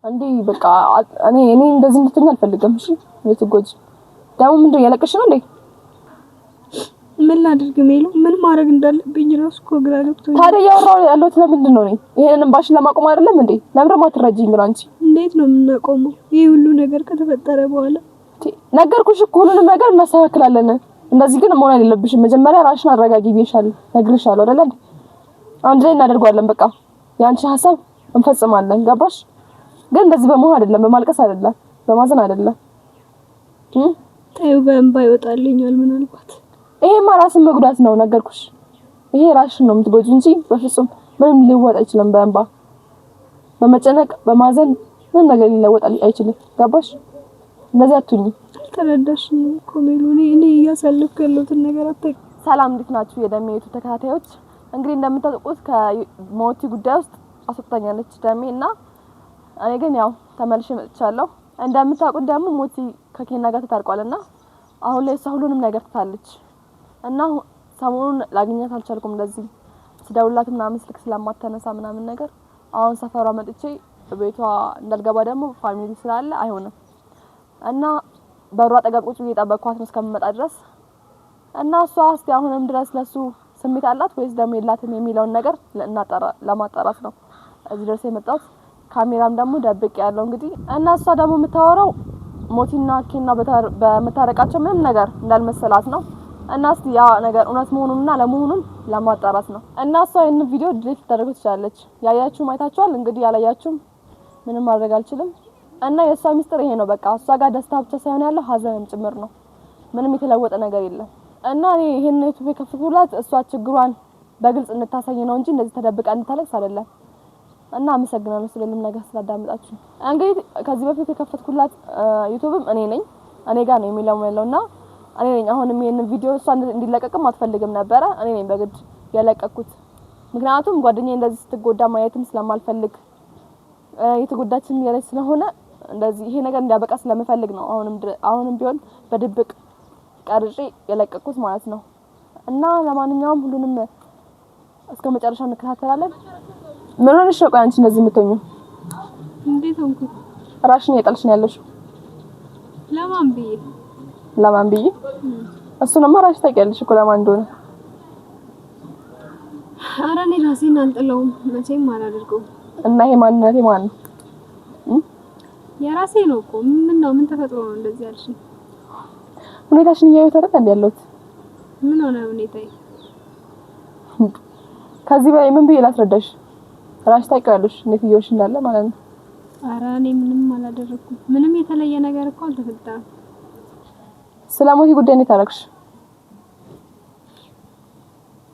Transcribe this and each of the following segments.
እንዴ በቃ እኔ እንደዚህ እንድትኛ አልፈልግም። እሺ ልትጎጂ ደግሞ ምንድነው ያለቀሽ ነው እንዴ? ምን ላድርግ ሜሉ? ምን ማድረግ እንዳለብኝ ራስ እኮ ግራ ገብቶኝ። ታዲያ ያወራው ያለው ለምንድን ነው? ይሄንን ባሽን ለማቆም አይደለም እንዴ? ለምን ማትረጂኝ ነው አንቺ? እንዴት ነው የምናቆመው? ይሄ ሁሉ ነገር ከተፈጠረ በኋላ ነገርኩሽ እኮ ሁሉንም ነገር እናስተካክላለን። እንደዚህ ግን መሆን አይደለብሽም። መጀመሪያ ራስሽን አረጋጊ ብዬሻለሁ፣ ነግሬሻለሁ አይደል? አንድ ላይ እናደርጋለን። በቃ ያንቺ ሐሳብ እንፈጽማለን። ገባሽ? ግን እንደዚህ በመሆን አይደለም፣ በማልቀስ አይደለም፣ በማዘን አይደለም። ታዩ በእንባ ይወጣልኛል ምናልባት። ይሄማ ራስን መጉዳት ነው። ነገርኩሽ። ይሄ ራስሽን ነው የምትጎጂው እንጂ በፍጹም ምንም ሊወጣ አይችልም። በእንባ በመጨነቅ በማዘን ምንም ነገር ሊለወጥ አይችልም። ገባሽ? እንደዚህ አትሁኚ። ተረዳሽኝ እኮ ሜሉ። እኔ እያሳለፍኩ ያለሁትን ነገር አታውቂ። ሰላም፣ እንዴት ናችሁ የደሜቱ ተከታታዮች? እንግዲህ እንደምታውቁት ከሞቲ ጉዳይ ውስጥ አስወጣኛለች ደሜ እና እኔ ግን ያው ተመልሼ መጥቻለሁ። እንደምታውቁት ደግሞ ሞቲ ከኬና ጋር ተታርቋልና አሁን ላይ እሷ ሁሉንም ነገር ትታለች እና ሰሞኑን ላገኛት አልቻልኩም። እንደዚህ ስደውላት ምናምን ስልክ ስለማታነሳ ምናምን ነገር አሁን ሰፈሯ መጥቼ ቤቷ እንዳልገባ ደግሞ ፋሚሊ ስላለ አይሆንም እና በሯ አጠገብ ቁጭ ብዬ ጠበቅኳት ነው እስከምመጣ ድረስ እና እሷ እስቲ አሁንም ድረስ ለሱ ስሜት አላት ወይስ ደግሞ የላትም የሚለውን ነገር ለማጣራት ነው እዚህ ድረስ የመጣሁት። ካሜራም ደግሞ ደብቅ ያለው እንግዲህ እና እሷ ደግሞ የምታወራው ሞቲና ኬና በመታረቃቸው ምንም ነገር እንዳልመሰላት ነው እና እስቲ ያ ነገር እውነት መሆኑንና ለመሆኑን ለማጣራት ነው እና እሷ ይሄን ቪዲዮ ዲሊት ታደርጉት ትችላለች። ያያችሁ ማይታችኋል። እንግዲህ ያላያችሁም ምንም ማድረግ አልችልም እና የእሷ ሚስጥር ይሄ ነው። በቃ እሷ ጋር ደስታ ብቻ ሳይሆን ያለው ሀዘንም ጭምር ነው። ምንም የተለወጠ ነገር የለም እና እኔ ይሄን ዩቲዩብ የከፈትኩላት እሷ ችግሯን በግልጽ እንድታሳይ ነው እንጂ እንደዚህ ተደብቃ እንድታለቅስ አይደለም። እና አመሰግናለሁ ስለሁሉም ነገር ስላዳመጣችሁ። እንግዲህ ከዚህ በፊት የከፈትኩላት ዩቲዩብም እኔ ነኝ፣ እኔ ጋር ነው የሚለውና እኔ ነኝ አሁንም ይሄን ቪዲዮ እሷ እንዲለቀቅም አትፈልግም ነበረ። እኔ ነኝ በግድ ያለቀቅኩት። ምክንያቱም ጓደኛዬ እንደዚህ ስትጎዳ ማየትም ስለማልፈልግ የተጎዳችም ያለች ስለሆነ እንደዚህ ይሄ ነገር እንዲያበቃ ስለምፈልግ ነው አሁንም ቢሆን በድብቅ ቀርጬ ያለቀቅኩት ማለት ነው። እና ለማንኛውም ሁሉንም እስከ መጨረሻው እንከታተላለን። ምን ሆነሽ ነው አንቺ እንደዚህ የምትሆኚው? እንዴት ሆንኩ? ራስሽን እየጣልሽ ነው ያለሽው። ለማን ብዬ እሱንማ ራስሽ ታውቂያለሽ እኮ ለማን እንደሆነ። ኧረ እኔ ራሴን አልጥለውም መቼም አላደርገውም። እና ይሄ ማንነቴ ማን ነው? የራሴ ነው እኮ። ምን ተፈጥሮ ነው እንደዚህ ያልሽኝ? ሁኔታሽን እያየሁት አይደል እንዴ ያለሁት? ምን ሆነ ሁኔታዬ? ከዚህ በላይ ምን ብዬ ላስረዳሽ? ራስሽ ታውቂያለሽ እንዴት እየሆንሽ እንዳለ ማለት ነው። ኧረ እኔ ምንም አላደረኩም። ምንም የተለየ ነገር እኮ አልተፈጠረም። ስለሞቲ ጉዳይ እንዴት አደረግሽ?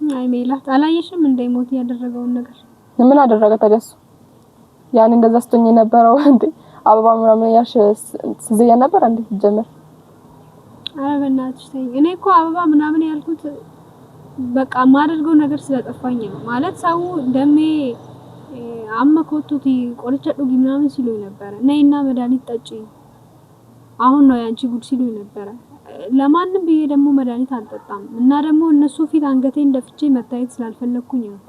አይ ሜላት አላየሽም እንደ ሞቲ ያደረገውን ነገር? ምን አደረገ ታዲያ እሱ? ያን እንደዛ ስትሆኚ የነበረው እንዴ አበባ ምናምን ያሽ ስዘያ ነበር እንዴ ጀመር? ኧረ በእናትሽ ተይኝ። እኔ እኮ አበባ ምናምን ያልኩት በቃ ማደርገው ነገር ስለጠፋኝ ነው። ማለት ሰው ደሜ አመኮቱቲ ቆልጨ ዱጊ ምናምን ሲሉኝ ነበር። ነይና መድኃኒት ጠጪ አሁን ነው ያንቺ ጉድ ሲሉኝ ነበር። ለማንም ብዬ ደግሞ መድኃኒት አልጠጣም እና ደግሞ እነሱ ፊት አንገቴን ደፍቼ መታየት ስላልፈለኩኝ ነው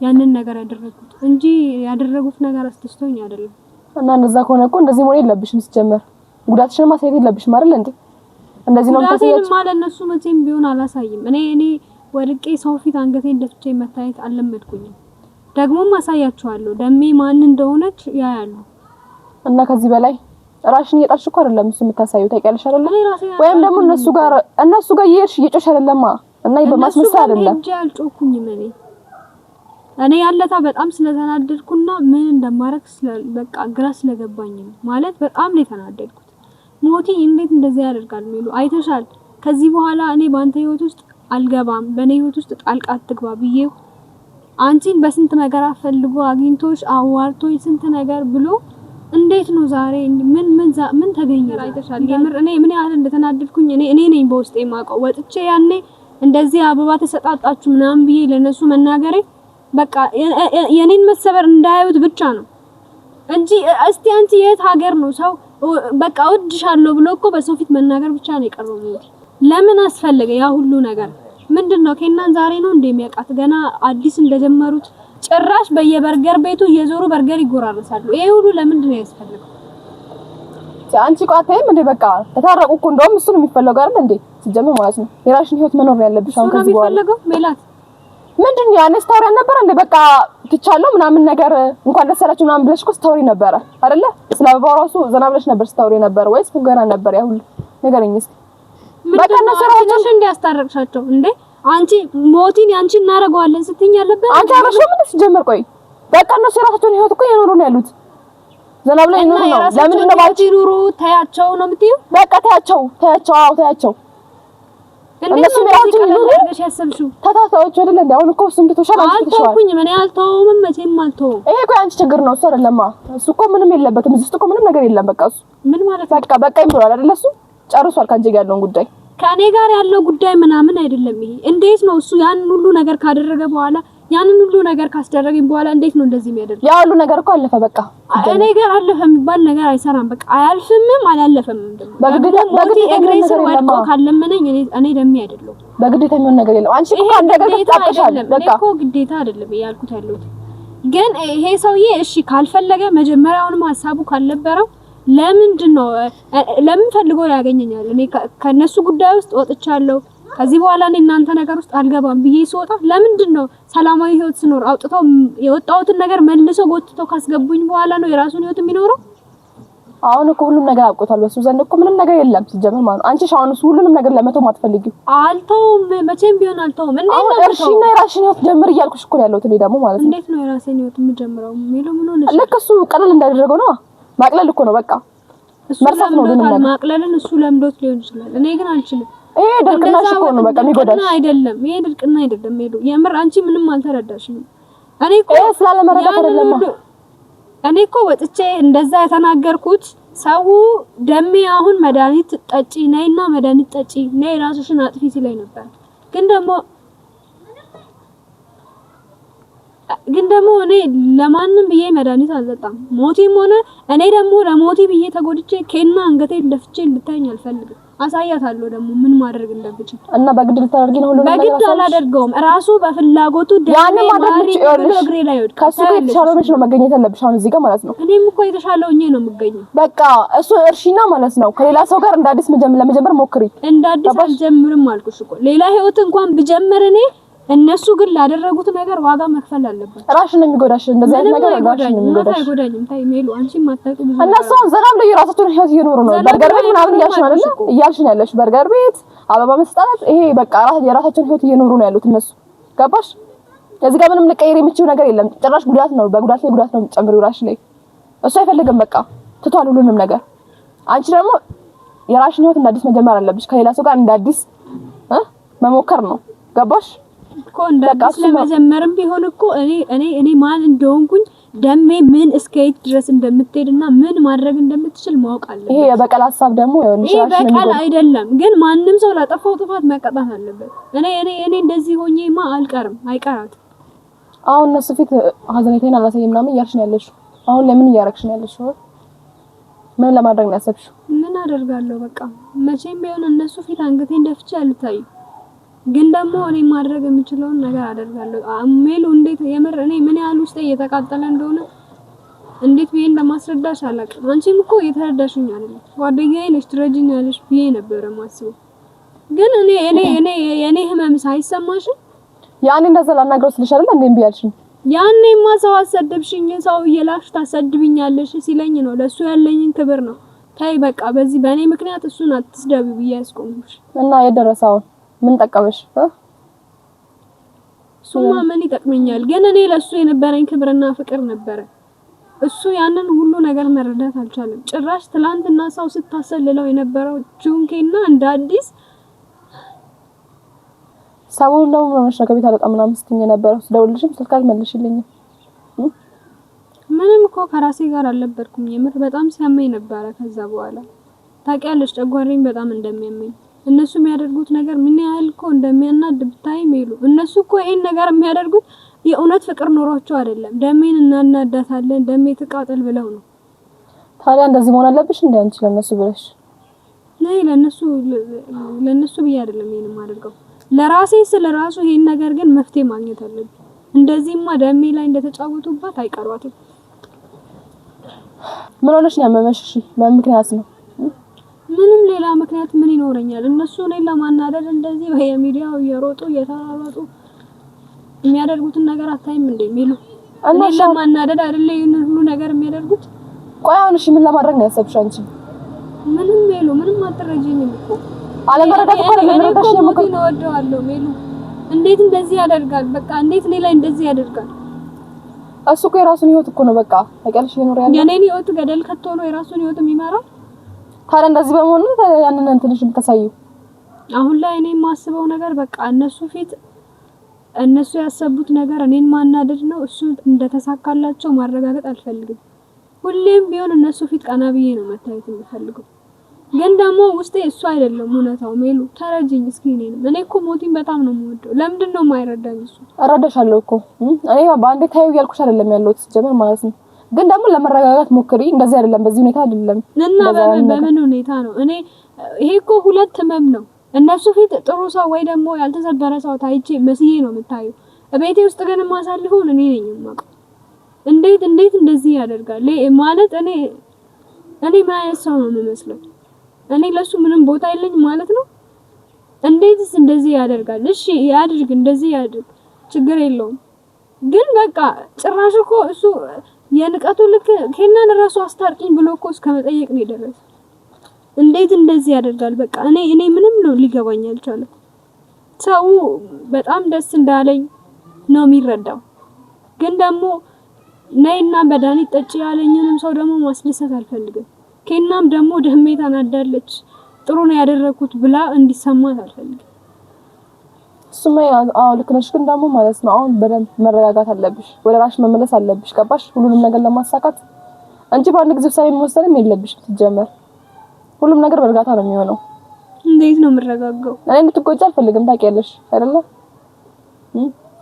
ያንን ነገር ያደረኩት እንጂ ያደረጉት ነገር አስተስተውኝ አይደለም። እና እንደዛ ከሆነ እኮ እንደዚህ መሆን የለብሽም። ሲጀመር ጉዳትሽን ማሳየት የለብሽም አይደል እንዴ? እንደዚህ ነው ታሳየች ማለት እነሱ መቼም ቢሆን አላሳይም። እኔ ወድቄ ሰው ፊት አንገቴን ደፍቼ መታየት አልለመድኩኝም። ደግሞ ማሳያቸዋለሁ ደሜ ማን እንደሆነች ያያሉ። እና ከዚህ በላይ ራስሽን እየጣልሽ እኮ አይደለም እሱ የምታሳየው ታውቂያለሽ አይደል? ወይም ደግሞ እነሱ ጋር እየጮሽ አይደለማ እና በማስመሰል አይደለም እንጂ አልጮኩኝም። እኔ ያለታ በጣም ስለተናደድኩና ምን እንደማረክ በቃ ግራ ስለገባኝ ነው ማለት በጣም ነው የተናደድኩት። ሞቲ እንዴት እንደዚህ ያደርጋል ሜሉ? አይተሻል። ከዚህ በኋላ እኔ ባንተ ህይወት ውስጥ አልገባም፣ በኔ ህይወት ውስጥ ጣልቃ አትግባ ብዬው አንቺን በስንት ነገር አፈልጎ አግኝቶሽ አዋርቶኝ ስንት ነገር ብሎ እንዴት ነው ዛሬ ምን ተገኘ? አይተሻል። የምር እኔ ምን ያህል እንደተናደድኩኝ እኔ ነኝ በውስጤ የማውቀው። ወጥቼ ያኔ እንደዚህ አበባ ተሰጣጣችሁ ምናምን ብዬ ለነሱ መናገሬ በቃ የኔን መሰበር እንዳያዩት ብቻ ነው እንጂ እስቲ አንቺ የት ሀገር ነው ሰው በቃ ወድሻለሁ ብሎ እኮ በሰው ፊት መናገር ብቻ ነው የቀረው። ለምን አስፈልገ ያ ሁሉ ነገር? ምንድነው ከናን ዛሬ ነው እንደሚያውቃት ገና አዲስ እንደጀመሩት ጭራሽ በየበርገር ቤቱ እየዞሩ በርገር ይጎራረሳሉ። ይሄ ሁሉ ለምንድን ነው ያስፈልገው? አንቺ ቋታዬም እንደ በቃ ተታረቁ እኮ እንደውም እሱ ነው የሚፈልገው አይደል እንዴ? ሲጀምር ማለት ነው የራስሽን ህይወት መኖር ነው ያለብሽ። አሁን ከዚህ በኋላ የሚፈልገው ሜላት ምንድን ነው ያኔ ስታወሪ ነበር እንደ በቃ ትቻለው ምናምን ነገር እንኳን ደስ ያላችሁ ምናምን ብለሽ እኮ ስታወሪ ነበር አይደለ? ስለ አበባው ራሱ ዘና ብለሽ ነበር ስታወሪ ነበር ወይስ ገና ነበር? ያው ሁሉ ንገረኝ እስኪ። በቃ ነው ሰራዎች እንዲያስታርቅሻቸው እንዴ? አንቺ ሞቲን ያንቺ እናረጋዋለን ስትኝ ያለበት አንቺ አረሽው ምን ሲጀምር ቆይ በቃ ነው የራሳቸውን ህይወት እኮ የኖሩ ነው ያሉት። ዘና ብለው ይኖሩ ነው። ለምን ነው ባንቺ ኑሩ ታያቸው ነው የምትይው? በቃ ታያቸው አዎ ታያቸው። እነሱ ራሳቸው ይኖሩ ያሰብሽው ታታታዎች አይደለ እንዴ? አሁን እኮ እሱም ተተሻለ አንቺ ተሻለ አልተውኩኝ ምን ያልተውም መቼም አልተውም። ይሄ እኮ አንቺ ችግር ነው እሱ አይደለማ። እሱ እኮ ምንም የለበትም እዚህ ውስጥ እኮ ምንም ነገር የለም። በቃ እሱ ምን ማለት በቃ ይምራል አይደለ? እሱ ጨርሷል ካንቺ ጋር ያለውን ጉዳይ ከኔ ጋር ያለው ጉዳይ ምናምን አይደለም። ይሄ እንዴት ነው እሱ ያን ሁሉ ነገር ካደረገ በኋላ ያንን ሁሉ ነገር ካስደረገኝ በኋላ እንዴት ነው እንደዚህ የሚያደርገው? ያ ሁሉ ነገር እኮ አለፈ በቃ። እኔ ጋር አለፈ የሚባል ነገር አይሰራም። በቃ አያልፍምም አላለፈም ደግሞ በግዴታ እግሬ ስር ወድቆ ካለመነኝ እኔ ደም አይደለም በግዴታ የሚሆን ነገር የለም። አንቺ እኮ አንድ ነገር ተጣጣሻል። በቃ እኮ ግዴታ አይደለም ያልኩት ያለሁት ግን ይሄ ሰውዬ እሺ ካልፈለገ መጀመሪያውንም ሐሳቡ ካልነበረው ለምን ፈልጎ ያገኘኛል? እኔ ከነሱ ጉዳይ ውስጥ ወጥቻለሁ። ከዚህ በኋላ እኔ እናንተ ነገር ውስጥ አልገባም ብዬ ስወጣ ለምንድን ነው ሰላማዊ ህይወት ስኖር አውጥተው የወጣሁትን ነገር መልሶ ጎትተው ካስገቡኝ በኋላ ነው የራሱን ህይወት የሚኖረው? አሁን እኮ ሁሉም ነገር አብቆታል። በሱ ዘንድ እኮ ምንም ነገር የለም ሲጀምር ማለት ነው። አንቺ ሻውንስ ሁሉንም ነገር ለመተው ማትፈልጊው? አልተውም፣ መቼም ቢሆን አልተውም። እንዴት ነው እርሺና የራስሽን ህይወት ጀምር እያልኩሽ እኮ ያለሁት እኔ ደግሞ ማለት ነው። እንዴት ነው የራሴን ህይወት የምጀምረው? ምን ሆነሽ? ልክ እሱ ቀለል እንዳደረገው ነው ማቅለል እኮ ነው በቃ መርሳት ነው ሁሉንም ነገር። ማቅለልን እሱ ለምዶት ሊሆን ይችላል። እኔ ግን አልችልም። ይሄ ድርቅናሽ እኮ ነው በቃ የሚጎዳሽ አይደለም። ይሄ ድርቅና አይደለም። ሄዶ የምር አንቺ ምንም አልተረዳሽም። እኔ እኮ ስላለመረዳት አይደለም። እኔ እኮ ወጥቼ እንደዛ የተናገርኩት ሰው ደሜ አሁን መድኃኒት ጠጪ ነይና መድኃኒት ጠጪ ነይ ራስሽን አጥፊ ሲለኝ ነበር። ግን ደግሞ እኔ ለማንም ብዬ መድኃኒት አልጠጣም። ሞቲም ሆነ እኔ ደግሞ ለሞቲ ብዬ ተጎድቼ ከና አንገቴን ደፍቼ እንድታኝ አልፈልግም። አሳያታለሁ ደግሞ ምን ማድረግ እንደምችል እና በግድ ልታደርጊ ነው ሁሉ ነገር በግድ አላደርገውም። ራሱ በፍላጎቱ ደሜ ማሪ እግሬ ላይ ወድቀ ከሱ የተሻለው ነው መገኘት ያለብሽ አሁን እዚህ ጋር ማለት ነው። እኔም እኮ የተሻለው ነው የምገኘው። በቃ እሱ እርሺና ማለት ነው ከሌላ ሰው ጋር እንዳዲስ ለመጀመር ሞክሪ። እንዳዲስ አልጀምርም አልኩሽ እኮ ሌላ ህይወት እንኳን ብጀምር እኔ እነሱ ግን ላደረጉት ነገር ዋጋ መክፈል አለበት። ራስሽን ነው የሚጎዳሽ እንደዚህ አይነት ነገር ራስሽን ነው የሚጎዳሽ። አይጎዳኝም ታይ ሜሉ አንቺም አታውቂም። እነሱ ዘናም ላይ የራሳቸውን ህይወት እየኖሩ ነው። በርገር ቤት ምናምን እያልሽ ነው አይደል? እያልሽ ነው ያለሽ በርገር ቤት አበባ መስጠት ይሄ በቃ የራሳቸውን ህይወት እየኖሩ ነው ያሉት እነሱ። ገባሽ? እዚህ ጋር ምንም ልቀይር የምችው ነገር የለም። ጭራሽ ጉዳት ነው በጉዳት ላይ ጉዳት ነው የምትጨምሪው ራስሽ ላይ። እሱ አይፈልግም በቃ ትቷል ሁሉንም ነገር። አንቺ ደግሞ የራስሽን ህይወት እንዳዲስ መጀመር አለብሽ። ከሌላ ሰው ጋር እንዳዲስ መሞከር ነው። ገባሽ? እኮ እንዳዲስ ለመጀመርም ቢሆን እኮ እኔ ማን እንደሆንኩኝ ደሜ ምን እስከየት ድረስ እንደምትሄድና ምን ማድረግ እንደምትችል ማወቅ አለበት። ይሄ የበቀል ሀሳብ ደግሞ ይኸውልሽ በቀል አይደለም፣ ግን ማንም ሰው ላጠፋው ጥፋት መቀጣት አለበት። እኔ እንደዚህ ሆኜማ አይቀራትም። አሁን እነሱ ፊት ሀዘኔታዬን አላሳይም ምናምን እያልሽ ነው ያለሽው። አሁን ለምን እያረግሽ ነው ያለሽው? ምን ለማድረግ ነው ያሰብሽው? ምን አደርጋለሁ በቃ መቼም ቢሆን እነሱ ፊት አንገቴን ደፍቼ አልታይም። ግን ደግሞ እኔ ማድረግ የምችለውን ነገር አደርጋለሁ። ሜሉ እንዴት የምር እኔ ምን ያህል ውስጥ እየተቃጠለ እንደሆነ እንዴት ብዬ እንደማስረዳሽ አላውቅም። አንቺም እኮ እየተረዳሽኝ አይደለም። ጓደኛዬ ነሽ ትረጂኛለሽ ብዬ ነበር ማስበው። ግን የኔ ህመም ሳይሰማሽ ያኔ እንደዛ ላናግረው ስልሽ አይደል እንዴ ቢያልሽኝ ያኔማ ሰው አሰደብሽኝ ሰው እየላክሽ ታሰድብኛለሽ ሲለኝ ነው ለሱ ያለኝን ክብር ነው። ታይ በቃ በዚህ በእኔ ምክንያት እሱን አትስደቢ ብዬ ያስቆምኩሽ እና የደረሰው ምን ጠቀመሽ? እሱማ ምን ይጠቅመኛል? ግን እኔ ለሱ የነበረኝ ክብርና ፍቅር ነበረ። እሱ ያንን ሁሉ ነገር መረዳት አልቻለም። ጭራሽ ትላንትና ሰው ስታሰልለው የነበረው ጁንኬና እንደ አዲስ ሰውን ነው ከቤት አልወጣም ምናምን ስትኝ ነበር። ስደውልልሽም ስልክ አልመለሽልኝም። ምንም እኮ ከራሴ ጋር አልነበርኩም። የምር በጣም ሲያመኝ ነበረ። ከዛ በኋላ ታውቂያለሽ ጨጓራዬን በጣም እንደሚያመኝ እነሱ የሚያደርጉት ነገር ምን ያህል እኮ እንደሚያናድ ብታይ ሜሉ። እነሱ እኮ ይሄን ነገር የሚያደርጉት የእውነት ፍቅር ኖሯቸው አይደለም። ደሜን እናናዳታለን ደሜ ተቃጠል ብለው ነው። ታዲያ እንደዚህ መሆን አለብሽ እንዴ አንቺ ለነሱ ብለሽ? ነይ ለነሱ ብዬ አይደለም ይሄን የማደርገው ለራሴ ስለራሱ ይሄን ነገር ግን መፍትሄ ማግኘት አለብኝ። እንደዚህማ ደሜ ላይ እንደተጫወቱባት አይቀሯትም። ምን ሆነሽ ነው ያመመሽ? እሺ በምክንያት ነው? ምንም ሌላ ምክንያት ምን ይኖረኛል? እነሱ እኔን ለማናደድ እንደዚህ በየሚዲያው እየሮጡ እየተራራጡ የሚያደርጉትን ነገር አታይም እንዴ ሚሉ? እነሱ ለማናደድ አይደለ ይሄን ሁሉ ነገር የሚያደርጉት? ቆይ አሁን እሺ ምን ለማድረግ ነው ያሰብሽው አንቺ? ምንም ሚሉ ምንም አትረጂኝም እኮ አለመረዳት እኮ ለመረዳት ነው ወደዋለሁ ሚሉ። እንዴት እንደዚህ ያደርጋል? በቃ እንዴት እኔ ላይ እንደዚህ ያደርጋል? እሱ እኮ የራሱን ህይወት እኮ ነው በቃ ተቀልሽ ይኖር ያለው። የኔን ህይወት ገደል ከቶ ነው የራሱን ህይወት የሚመራው። ታዲያ እንደዚህ በመሆኑ ያንን እንትንሽ ተሳዩ። አሁን ላይ እኔ የማስበው ነገር በቃ እነሱ ፊት እነሱ ያሰቡት ነገር እኔን ማናደድ ነው። እሱ እንደተሳካላቸው ማረጋገጥ አልፈልግም። ሁሌም ቢሆን እነሱ ፊት ቀና ብዬ ነው መታየት የምፈልገው። ግን ደግሞ ውስጤ እሱ አይደለም እውነታው። ሜሉ ተረጅኝ እስኪ እኔ እኮ ሞቲን በጣም ነው የምወደው። ለምንድን ነው የማይረዳኝ እሱ? እረዳሻለሁ እኮ እኔ በአንዴ ታዩ ያልኩሽ አይደለም ያለሁት ጀመር ማለት ነው። ግን ደግሞ ለመረጋጋት ሞክሪ። እንደዚህ አይደለም በዚህ ሁኔታ አይደለም እና በምን ሁኔታ ነው? እኔ ይሄ እኮ ሁለት ህመም ነው። እነሱ ፊት ጥሩ ሰው ወይ ደግሞ ያልተሰበረ ሰው ታይቼ መስዬ ነው የምታየው። ቤቴ ውስጥ ግን ማሳልፈው እኔ ነኝ የማውቀው። እንዴት እንደዚህ ያደርጋል ማለት እኔ ማለት ሰው ነው የምመስለው። እኔ ለሱ ምንም ቦታ የለኝ ማለት ነው። እንዴትስ እንደዚህ ያደርጋል? እሺ ያድርግ፣ እንደዚህ ያድርግ፣ ችግር የለውም። ግን በቃ ጭራሽ እኮ እሱ የንቀቱ ልክ ከናን ራሱ አስታርቂኝ ብሎ እኮ እስከ መጠየቅ ነው የደረሰው። እንዴት እንደዚህ ያደርጋል? በቃ እኔ ምንም ነው ሊገባኝ አልቻለም። ሰው በጣም ደስ እንዳለኝ ነው የሚረዳው። ግን ደግሞ ነይና መድኃኒት ጠጪ ያለኝንም ሰው ደግሞ ማስደሰት አልፈልግም። ከናም ደግሞ ደሜ ታናዳለች ጥሩ ነው ያደረኩት ብላ እንዲሰማት አልፈልግም። እሱማ ልክ ነሽ። ግን ደግሞ ማለት ነው አሁን በደንብ መረጋጋት አለብሽ። ወደ ራስሽ መመለስ አለብሽ። ገባሽ? ሁሉንም ነገር ለማሳካት እንጂ በአንድ ጊዜ ውሳኔ መወሰንም የለብሽም ሲጀመር። ሁሉም ነገር በእርጋታ ነው የሚሆነው። እንዴት ነው የምረጋጋው? እኔ እንድትጎጂ አልፈልግም ታውቂያለሽ አይደለ?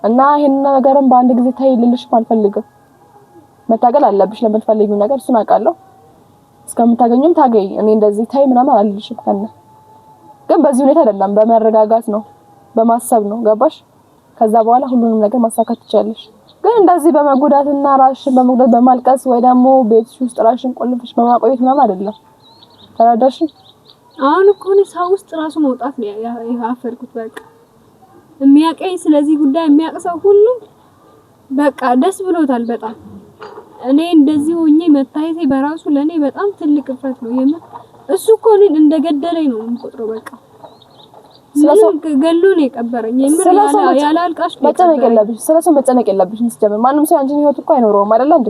እና ይሄን ነገርም በአንድ ጊዜ ታይ ልልሽም አልፈልግም። መታገል አለብሽ ለምትፈልጊው ነገር፣ እሱን አውቃለሁ። እስከምታገኙም ታገይ። እኔ እንደዚህ ታይ ምናምን አልልሽም ከነ ግን በዚህ ሁኔታ አይደለም፣ በመረጋጋት ነው፣ በማሰብ ነው። ገባሽ? ከዛ በኋላ ሁሉንም ነገር ማሳካት ትችያለሽ። ግን እንደዚህ በመጎዳትና ራስሽን በመጉዳት በማልቀስ ወይ ደግሞ ቤትሽ ውስጥ ራስሽን ቆልፈሽ በማቆየት ምናምን አይደለም። ተረዳሽ? አሁን እኮ ነው ሰው ውስጥ ራሱ መውጣት ነው ያፈርኩት። በቃ የሚያቀኝ ስለዚህ ጉዳይ የሚያቀሰው ሁሉ በቃ ደስ ብሎታል በጣም። እኔ እንደዚህ ሆኜ መታየቴ በራሱ ለኔ በጣም ትልቅ እፍረት ነው የምር። እሱ እኮ እኔን እንደገደለኝ ነው የምቆጥረው። በቃ ስለሰው ገሎ ነው የቀበረኝ የምር። ያለ አልቃሽ መጨነቅ የለብሽ፣ ስለሰው መጨነቅ የለብሽ። ሲጀምር ማንም ሰው አንቺን ህይወት እኮ አይኖረውም አይደል እንዴ?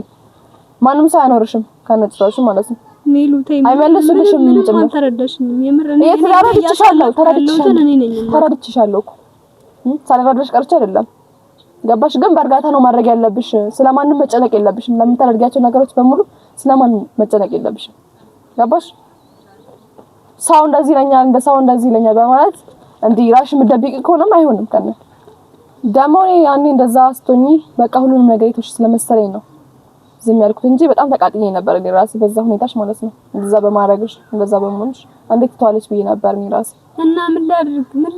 ማንም ሰው አይኖርሽም ከነጭራሹ ማለት ነው። ሜሉ ተይ አይመለስልሽም። ምን ተረዳሽኝ? የምር እኔ ተረድቼሻለሁ እኮ ሳልረዳሽ ቀርቼ አይደለም። ገባሽ? ግን በእርጋታ ነው ማድረግ ያለብሽ። ስለማንም መጨነቅ የለብሽም። ለምታደርጊያቸው ነገሮች በሙሉ ስለማንም መጨነቅ የለብሽም። ገባሽ? ሰው እንደዚህ ይለኛል እንደ ሰው እንደዚህ ይለኛል በማለት እንዲህ ራስሽ የምትደብቂ ከሆነም አይሆንም። ከነ ደግሞ ያኔ እንደዛ አስቶኝ በቃ ሁሉንም ነገር ይቶሽ ስለመሰለኝ ነው ዝም ያልኩት እንጂ በጣም ተቃጥኜ ነበር እኔ ራሴ በዛ ሁኔታሽ ማለት ነው። እንደዛ በማድረግሽ እንደዛ በመሆንሽ እንዴት ተዋለች ብዬ ነበር እኔ ራሴ። እና ምን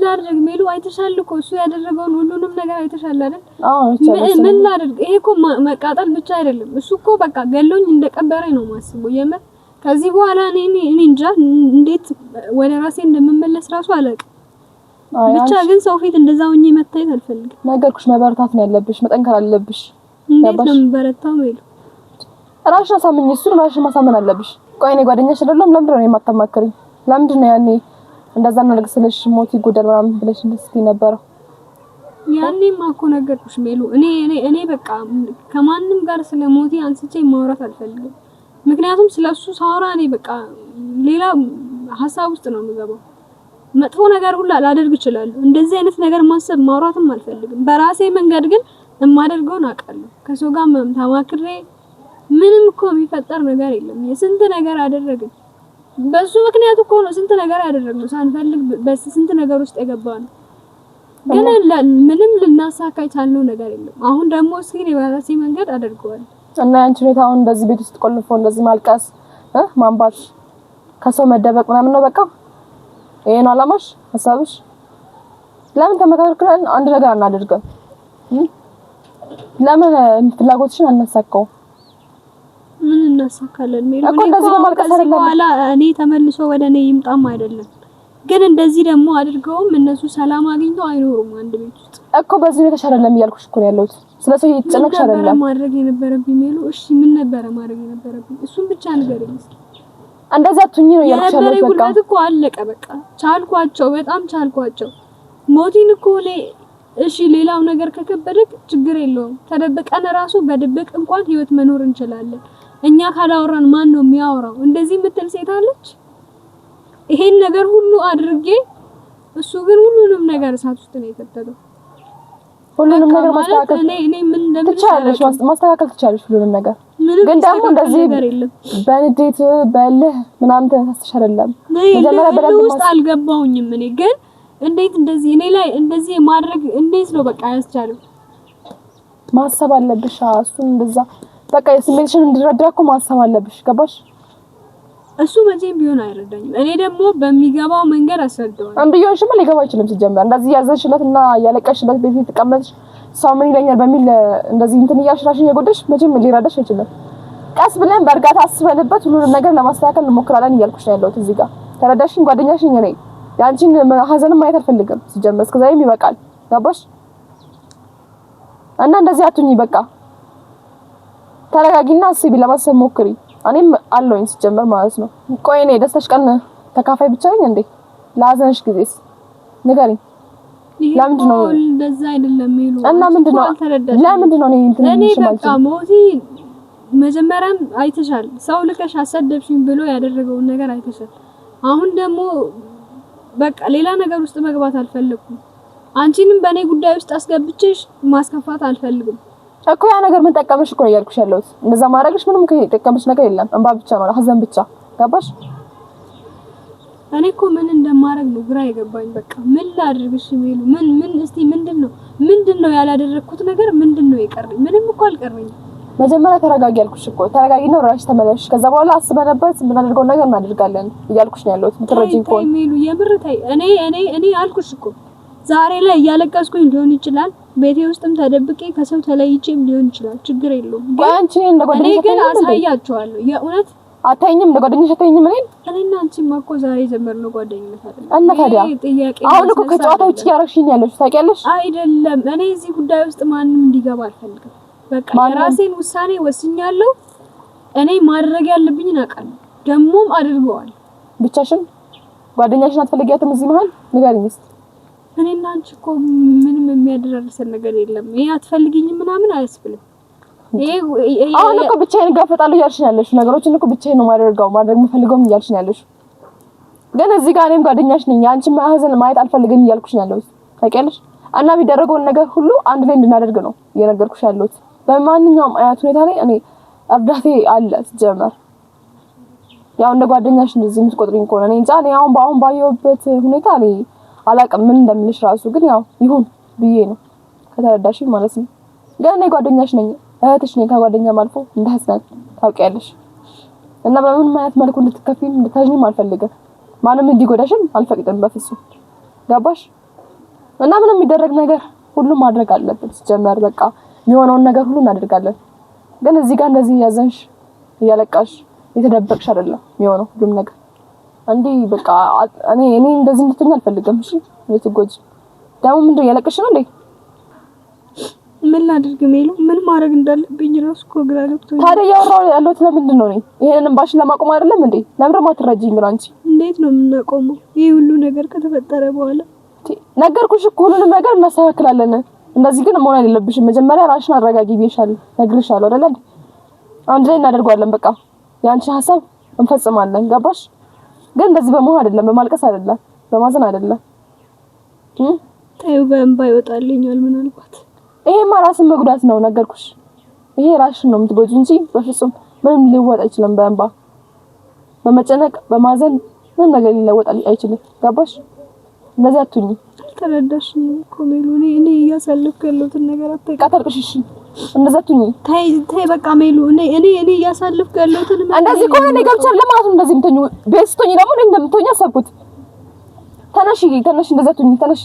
ላድርግ ሜሉ? አይተሻል እኮ እሱ ያደረገውን ሁሉንም ነገር አይተሻል አይደል? አዎ ምን ላድርግ? ይሄ እኮ መቃጠል ብቻ አይደለም። እሱ እኮ በቃ ገሎኝ እንደቀበረኝ ነው ማስበው የምር። ከዚህ በኋላ እኔ እንጃ እንዴት ወደ ራሴ እንደምመለስ ራሱ አላውቅም። ብቻ ግን ሰው ፊት እንደዛ ሆኜ መታየት አልፈልግም። ነገርኩሽ፣ መበረታት ነው ያለብሽ፣ መጠንከር አለብሽ። እንዴት ነው የምበረታው ሜሉ? ራስሽን አሳምኝ፣ እሱን ራስሽን ማሳመን አለብሽ። ቆይ እኔ ጓደኛሽ አይደለም? ለምንድን ነው የማታማክሪኝ? ለምንድን ነው ያኔ እንደዛ እናደርግ ስለሽ ሞት ይጎዳል ምናምን ብለሽ እንደዚህ ነበር? ያኔማ እኮ ነገርኩሽ ሜሉ። እኔ በቃ ከማንም ጋር ስለ ሞቴ አንስቼ ማውራት አልፈልግም። ምክንያቱም ስለሱ ሳወራ እኔ በቃ ሌላ ሀሳብ ውስጥ ነው የምገባው። መጥፎ ነገር ሁሉ ላደርግ እችላለሁ። እንደዚህ አይነት ነገር ማሰብ ማውራትም አልፈልግም። በራሴ መንገድ ግን የማደርገውን አውቃለሁ። ከሰው ጋር ተማክሬ ምንም እኮ የሚፈጠር ነገር የለም። የስንት ነገር አደረግን። በሱ ምክንያት እኮ ነው ስንት ነገር ያደረግነው ሳንፈልግ በስንት ነገር ውስጥ የገባነው። ግን ምንም ልናሳካ የቻልነው ነገር የለም። አሁን ደግሞ እስኪ በራሴ መንገድ አደርገዋለሁ። እና አንቺ ሁኔታ አሁን እንደዚህ ቤት ውስጥ ቆልፎ እንደዚህ ማልቀስ ማንባት ከሰው መደበቅ ምናምን ነው በቃ ይሄ ነው አላማሽ፣ ሀሳብሽ? ለምን ተመካከርን አንድ ነገር አናደርግም? ለምን ፍላጎትሽን አናሳካው? ምን እናሳካለን ሜሉ? እኮ እንደዚህ በማልቀስ አይደለም በኋላ እኔ ተመልሶ ወደ እኔ ይምጣም አይደለም። ግን እንደዚህ ደግሞ አድርገውም እነሱ ሰላም አግኝተው አይኖሩም አንድ ቤት ውስጥ እኮ። በዚህ ቤት ተሻረለም እያልኩሽ እኮ ነው ያለሁት። ስለዚህ እየተጨነቅሽ አይደለም ማድረግ የነበረብኝ ሜሉ። እሺ ምን ነበረ ማድረግ የነበረብኝ? እሱን ብቻ ንገረኝ። እንደዛ አትሁኚ ነው ያልኩሽ ያለሁት። በቃ ጉልበት እኮ አለቀ። በቃ ቻልኳቸው፣ በጣም ቻልኳቸው። ሞቲን እኮ እሺ ሌላው ነገር ከከበደክ ችግር የለውም። ተደብቀን ራሱ በድብቅ እንኳን ህይወት መኖር እንችላለን። እኛ ካላወራን ማን ነው የሚያወራው? እንደዚህ የምትል ሴት አለች? ይሄን ነገር ሁሉ አድርጌ እሱ ግን ሁሉንም ነገር እሳት ውስጥ ነው የከተተው። ሁሉንም ነገር ማስተካከል እኔ ምን ትችያለሽ፣ ማስተካከል ትችያለሽ ሁሉንም ነገር። ግን ደግሞ እንደዚህ በንዴት በልህ ምናምን ተነሳስተሽ አይደለም። መጀመሪያ በደንብ ውስጥ አልገባሁኝም እኔ ግን እንዴት እንደዚህ እኔ ላይ እንደዚህ ማድረግ እንዴት ነው በቃ ያስቻለው? ማሰብ አለብሽ። እሱን እንደዛ በቃ የስሜትሽን እንዲረዳ እኮ ማሰብ አለብሽ። ገባሽ? እሱ መቼም ቢሆን አይረዳኝም። እኔ ደግሞ በሚገባው መንገድ አስረዳዋለሁ። አንብዮሽማ ሊገባ አይችልም ሲጀመር። እንደዚህ ያዘንሽለትና ያለቀሽለት ቤት ተቀመጥሽ ሰው ምን ይለኛል በሚል እንደዚህ እንትን እያሽራሽኝ የጎደሽ መቼም ሊረዳሽ አይችልም። ቀስ ብለን በእርጋታ አስበንበት ሁሉንም ነገር ለማስተካከል እንሞክራለን እያልኩሽ ነው ያለሁት እዚህ ጋር። ተረዳሽኝ? ጓደኛሽ ነኝ እኔ። ያንቺን ሀዘንም ማየት አልፈልግም ሲጀመር። እስከዛሬም ይበቃል። ገባሽ? እና እንደዚህ አትሁኚ። በቃ ተረጋጊና አስቢ፣ ለማሰብ ሞክሪ። እኔም አለሁኝ ሲጀመር ማለት ነው። ቆይ እኔ ደስታሽ ቀን ተካፋይ ብቻ ነኝ እንዴ? ለሀዘንሽ ጊዜስ ንገሪኝ። ለምንድን ነው እንደዛ አይደለም ይሉ እና ምንድን ነው ለምንድን ነው እኔ በቃ ሞቲ መጀመሪያም አይተሻል። ሰው ልከሽ አሰደብሽኝ ብሎ ያደረገውን ነገር አይተሻል። አሁን ደግሞ በቃ ሌላ ነገር ውስጥ መግባት አልፈልግም። አንቺንም በእኔ ጉዳይ ውስጥ አስገብቼሽ ማስከፋት አልፈልግም እኮ። ያ ነገር ምን ጠቀመሽ እኮ ያልኩሽ ያለሁት። እንደዛ ማድረግሽ ምንም ከጠቀመሽ ነገር የለም። እንባ ብቻ ነው፣ ሀዘን ብቻ። ገባሽ? እኔ እኮ ምን እንደማረግ ነው ግራ የገባኝ። በቃ ምን ላድርግሽ ሜሉ? ምን እስቲ ምንድነው ያላደረኩት ነገር? ምንድነው የቀረኝ? ምንም እኮ አልቀረኝም። መጀመሪያ ተረጋጊ ያልኩሽ እኮ። ተረጋጊና ራስሽ ተመለሽ። ከዛ በኋላ አስበንበት የምናደርገው ነገር እናደርጋለን እያልኩሽ ነው ያለሁት። ምትረጂኝ እኮ ሜሉ፣ የምር ተይ። እኔ አልኩሽ እኮ ዛሬ ላይ እያለቀስኩኝ ሊሆን ይችላል። ቤቴ ውስጥም ተደብቄ ከሰው ተለይቼም ሊሆን ይችላል። ችግር የለውም። አንቺ እንደ ጓደኛሽ ግን አሳያቸዋለሁ። የእውነት አታይኝም? እንደ ጓደኛሽ አታይኝም? እኔና አንቺማ እኮ ዛሬ ጀመርነው ጓደኝነት አይደል? እና ታዲያ አሁን እኮ ከጨዋታ ውጪ ያረግሽኝ ያለሽ ታውቂያለሽ አይደለም? እኔ እዚህ ጉዳይ ውስጥ ማንም እንዲገባ አልፈልግም። በቃ የራሴን ውሳኔ ወስኛለሁ። እኔ ማድረግ ያለብኝን አውቃለሁ፣ ደግሞም አድርገዋለሁ። ብቻሽን ጓደኛሽን አትፈልጊያትም? እዚህ መሀል ንገሪኝ እስኪ። እኔና አንቺ እኮ ምንም የሚያደራርሰን ነገር የለም። ይሄ አትፈልጊኝም ምናምን አያስብልም። አሁን እኮ ብቻዬን እጋፈጣለሁ እያልሽ ነው ያለሽ። ነገሮችን እኮ ብቻዬን ነው ማድረግ የምፈልገውም እያልሽ ነው ያለሽ። ግን እዚህ ጋር እኔም ጓደኛሽ ነኝ። አንቺን ማህዘን ማየት አልፈልግም እያልኩሽ ነው ያለሁት። ታውቂያለሽ? እና የሚደረገውን ነገር ሁሉ አንድ ላይ እንድናደርግ ነው እየነገርኩሽ ያለሁት። በማንኛውም አይነት ሁኔታ ላይ እኔ እርዳቴ አለ ሲጀመር። ያው እንደ ጓደኛሽ እንደዚህ የምትቆጥሪኝ ከሆነ እኔ እንጃ። እኔ አሁን ባየሁበት ሁኔታ እኔ አላውቅም ምን እንደምልሽ ራሱ። ግን ያው ይሁን ብዬ ነው ከተረዳሽኝ ማለት ነው። ግን እኔ ጓደኛሽ ነኝ፣ እህትሽ ነኝ። ከጓደኛም አልፎ እንደ እህት ነን ታውቂያለሽ። እና በምንም አይነት መልኩ እንድትከፊም እንድታዥኝም አልፈልግም። ማንም እንዲጎዳሽም አልፈቅድም በፍጹም። ገባሽ? እና ምንም የሚደረግ ነገር ሁሉም ማድረግ አለብን ሲጀመር። በቃ የሚሆነውን ነገር ሁሉ እናደርጋለን። ግን እዚህ ጋር እንደዚህ ያዘንሽ እያለቃሽ የተደበቅሽ አይደለም የሚሆነው ሁሉም ነገር። እንዴ በቃ እኔ እንደዚህ እንድትሆኝ አልፈልግም። እሺ ልትጎጂ ደግሞ ምንድነው ያለቀሽ ነው እንዴ? ምን ላድርግ ሜሉ? ምን ማድረግ እንዳለብኝ ራሱ እኮ ግራ ገብቶኝ። ታዲያ ያወራው ያለሁት ለምንድን ነው? ይሄንን እንባሽን ለማቆም አይደለም እንዴ? ለምን ደግሞ አትረጂኝ? ግን አንቺ እንዴት ነው የምናቆመው? ይሄ ሁሉ ነገር ከተፈጠረ በኋላ ነገርኩሽ እኮ ሁሉንም ነገር እናስተካክላለን። እንደዚህ ግን መሆን አይደለብሽም። መጀመሪያ ራስሽን አረጋጊ ብዬሻለሁ፣ ነግሬሻለሁ አይደል? አንድ ላይ እናደርገዋለን። በቃ ያንቺን ሀሳብ እንፈጽማለን። ገባሽ? ግን እንደዚህ በመሆን አይደለም፣ በማልቀስ አይደለም፣ በማዘን አይደለም። ታዩ በእንባ ይወጣልኛል ምናልባት። ይሄማ ራስን መጉዳት ነው። ነገርኩሽ። ይሄ ራስሽን ነው የምትጎጂው እንጂ በፍጹም ምንም ሊወጣ አይችልም። በእንባ በመጨነቅ በማዘን ምንም ነገር ሊለወጥ አይችልም። ገባሽ? እንደዚህ አትሁኚ። ተረዳሽኝ እኮ ሜሉ። እኔ እያሳለፍኩ ያለሁትን ነገር አታልቅሽ። እንደዛ አትሁኚ። ታይ በቃ ሜሉ። እኔ እያሳለፍኩ ያለሁትን እንደዚህ እኮ ነው ገብቻለሁ ለማለት ነው። እንደዚህ የምትሆኚ ቤት ስትሆኚ ደግሞ እንደምትሆኚ አሰብኩት። ተነሽ እንደዛ አትሁኚ። ተነሽ